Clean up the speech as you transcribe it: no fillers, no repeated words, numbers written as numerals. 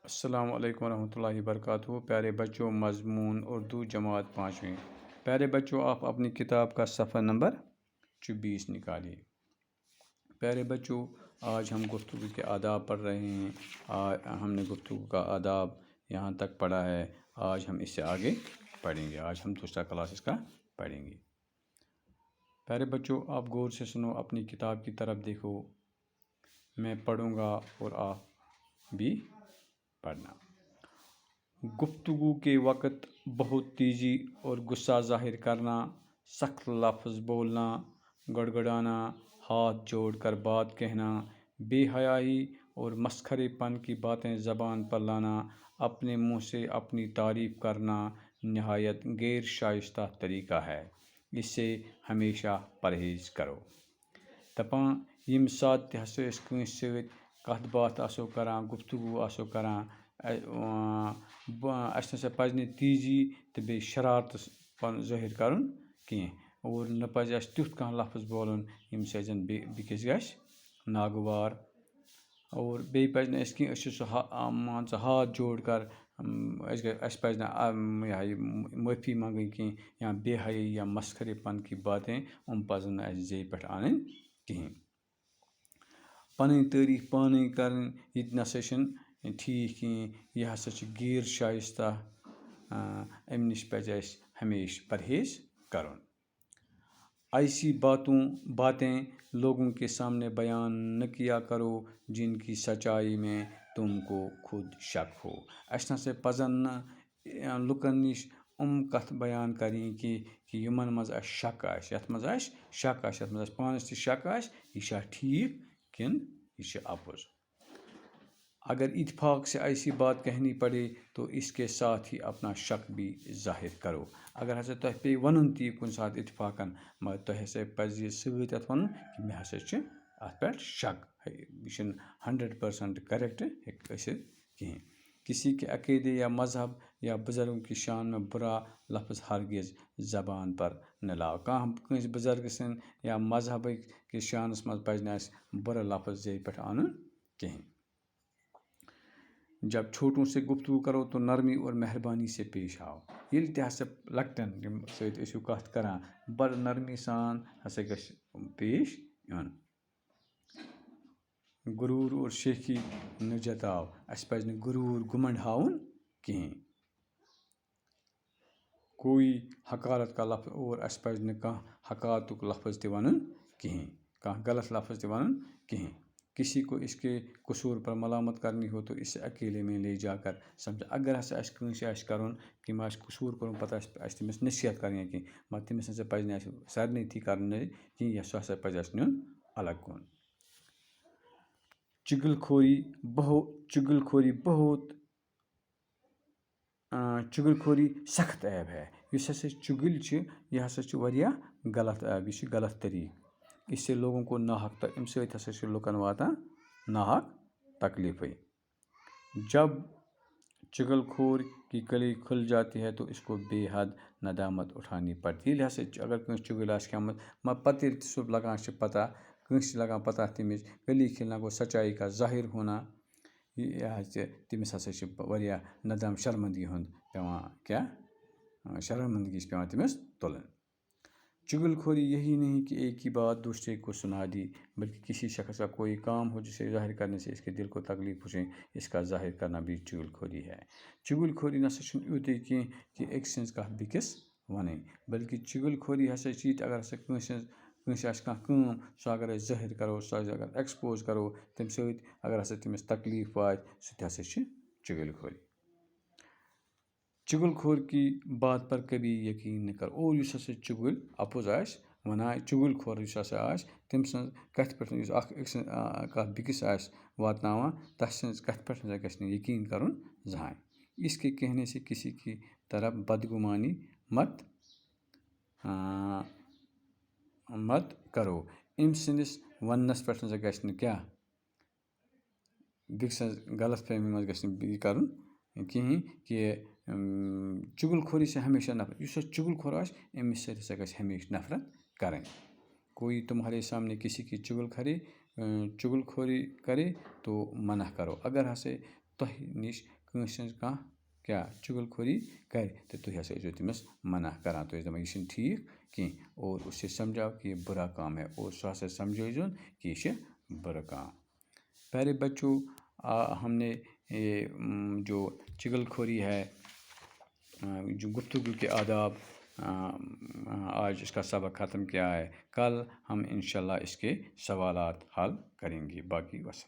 अस्सलामु अलैकुम रहमतुल्लाहि वबरकातुहू। प्यारे बच्चों, मज़मून उर्दू जमात 5वीं। प्यारे बच्चों, आप अपनी किताब का सफ़ा नंबर 24 निकालिए। प्यारे बच्चों, आज हम गुफ्तगू के आदाब पढ़ रहे हैं। हमने गुफ्तगू का आदाब यहाँ तक पढ़ा है। आज हम इससे आगे पढ़ेंगे। आज हम दूसरा क्लास इसका पढ़ेंगे। प्यारे बच्चों, आप गौर से सुनो, अपनी किताब की तरफ देखो। मैं पढ़ूँगा और आप भी पढ़ना। गुफ्तगू के वक़्त बहुत तेज़ी और गुस्सा ज़ाहिर करना, सख्त लफ्ज़ बोलना, गड़गड़ाना, हाथ जोड़कर बात कहना, बेहयाई और मस्खरेपन की बातें ज़बान पर लाना, अपने मुँह से अपनी तारीफ़ करना नहायत गैर शाइस्ता तरीका है। इससे हमेशा परहेज़ करो। दपान यम सात तह कंस सत कत बात आसो करान, गुफ्तगू आसो करान, अस पज तेज़ी तो बे शरारत ज़ाहिर करन कह और न पज तुथ कह लफ्ज़ बोलन यम सन बेकिस गश नागवार। और बे पज मान हाथ जोड़ कर अस पज माफ़ी मंगन कह या बेहयाई या मस्खरेपन की बातें पजन जे पे आन कहें। पन तारीफ पानी कर नसा ठीक कहें, यह हसा गैर शाइस्ता। अम नश पज हमेशा परहेज़ करन। ऐसी बातें लोगों के सामने बयान न किया करो जिनकी सच्चाई में तुमको खुद शक हो। अस न पजन न लुकन नश कथ बयान करें कि यमन मज शक आस, यथ मज शक आस, यथ मज पानस त शक आस, यह ठीक किन यह अपोज। अगर इत्तेफाक से ऐसी बात कहनी पड़े तो इसके साथ ही अपना शक भी ज़ाहिर करो। अगर हसा तुह पे वन ती कुन सात इत्तेफाकन, मगर तुह हसा पज सत वन कि मे हसा अत पे शक, यह 100% करेक्ट कहें। किसी के अकीदे या मजहब या बुज़ुर्गों की शान में बुरा लफ्ज़ हरगिज़ ज़बान पर न लाओ। कह बुज़ुर्ग सन या मजहब के शानस मज पज न बुरा लफ्ज़ जे पे आन कहें। जब छोटों से गुफ्तगू करो तो नरमी और मेहरबानी से पेश आओ। ये हसा लकटन सो कत करान बड़ नरमी सान हसा गश पेश यन। गुरूर और शेखी न जताओ, अस पज न गुरूर घुमंड हाउन कहें। कोई हकारत का लफ्ज़ और अस पज न कह हकारतुक लफ्ज़ त वन कहें, कह गलत लफ्ज़ त वन कहें। किसी को इसके कसूर पर मलामत करनी हो तो इसे अकेले में ले जाकर समझा। अगर हसा अस कंस आस करन कि मे कसूर कोर पता अस तमिस नसीहत करें कि मगर तमिस हसा पज न सारे थी कर कि सह हसा पज अस नुन अलग कुन। चुगलखोरी सख्त ऐब है। इस हसा चुगल यह हसा वरिया गलत ऐब, यह गलत तरीक। इससे लोगों को नाहक अम सत हसा लुकन वातान नाहक तकलीफ़। जब चुगलखोर की कली खुल जाती है तो इसको बेहद नदामत उठानी पड़ती है। हसा अगर कंस चुगल आस खेमत मगर पत सह लगान पता, कंस लगान पता तमिस कली खिलना गो सच्चाई का ज़ाहिर होना, यह तमिस हसा वरिया नदाम शर्मंदगी हुंद पेवान क्या शर्मंदगी पेवान तमिस तुलन। चुगलखोरी यही नहीं कि एक ही बात दूसरे को सुना दी, बल्कि किसी शख्स का कोई काम हो जिसे ज़ाहिर करने से इसके दिल को तकलीफ पहुँचे, इसका ज़ाहिर करना भी चुगलखोरी है। चुगलखोरी न यूत कि एक सज कह बिकिस वन, बल्कि चुगलखोरी हसा अगर हसा कंस आस कह काम सह अगर ज़ाहिर करो, सह अगर एक्सपोज करो तम सत अगर हसा तमिस तकलीफ वात सह हसा चुगलखोरी। चुगलखोर की बात पर कभी यकीन न कर। और इस हसा चुगल अपोज आस वनान, चुगलखोर हसा आस तम सज कथ पे कह बिकिस आस वातनावान तथ सज कथ पे गछ यकीन करन जहां। इसके कहने से किसी की तरफ बदगुमानी मत करो। अम सस वनस पे गछ क्या बिक सज गलत फहमी मज गछ यह करन कहें कि चुगलखोरी से हमेशा नफरत। इस चुगलखोर आस अमिस सत गछ हमेशा नफरत करें। कोई तुम्हारे सामने किसी की चुगलखोरी करे तो मना करो। अगर हसे तोह निश कٲंसि हंज कहाँ क्या चुगलखोरी करे तो तुह हसा तमिस मना करान तुह दपान यह ठीक कहें और उसे समझाओ कि ये बुरा काम है और सो हसा समझोन कि यह बुरा काम। प्यारे बच्चों, हमने ये जो चुगलखोरी है, जो गुफ्तगू के आदाब, आज इसका सबक ख़त्म किया है। कल हम इंशाल्लाह इसके सवालात हल करेंगे। बाकी वस